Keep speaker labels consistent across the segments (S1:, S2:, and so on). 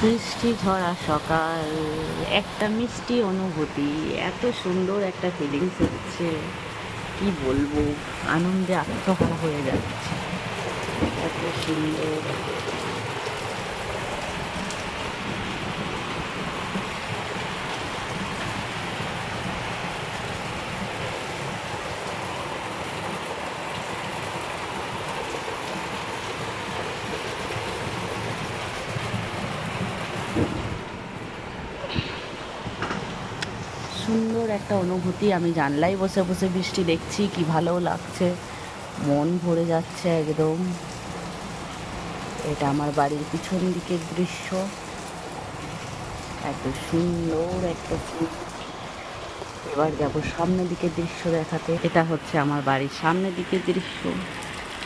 S1: বৃষ্টি ঝরা সকাল, একটা মিষ্টি অনুভূতি, এত সুন্দর একটা ফিলিংস হচ্ছে, কি বলবো, আনন্দে আত্মহারা হয়ে যাচ্ছে, এত সুন্দর। সুন্দর একটা অনুভূতি। আমি জানলায় বসে বসে বৃষ্টি দেখছি, কি ভালো লাগছে, মন ভরে যাচ্ছে একদম। এটা আমার বাড়ির পিছন দিকের দৃশ্য, এত সুন্দর একটা সিন। এবার যাব সামনের দিকের দৃশ্য দেখাতে। এটা হচ্ছে আমার বাড়ির সামনের দিকের দৃশ্য।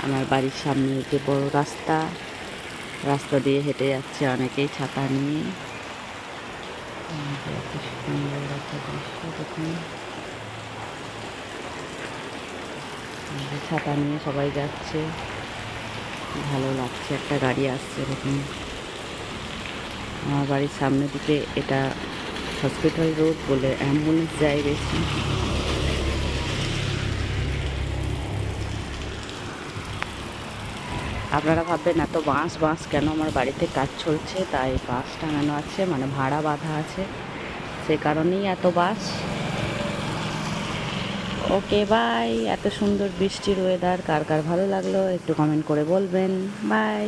S1: আমার বাড়ির সামনে যে বড় রাস্তা, রাস্তা দিয়ে হেঁটে যাচ্ছে অনেকেই ছাতা নিয়ে। এত সুন্দর একটা দৃশ্য দেখুন, ছাতা নিয়ে সবাই যাচ্ছে, ভালো লাগছে। একটা গাড়ি আসছে দেখুন আমার বাড়ির সামনের দিকে। এটা হসপিটাল রোড বলে অ্যাম্বুলেন্স যায় বেশি। আপনারা ভাববেন এত বাঁশ বাঁশ কেন, আমার বাড়িতে কাজ চলছে তাই বাঁশ টাঙানো আছে, মানে ভাড়া বাঁধা আছে, সে কারণেই এত বাঁশ। Okay bye. এত সুন্দর বৃষ্টির ওয়েদার কার কার ভালো লাগলো একটু কমেন্ট করে বলবেন। বাই।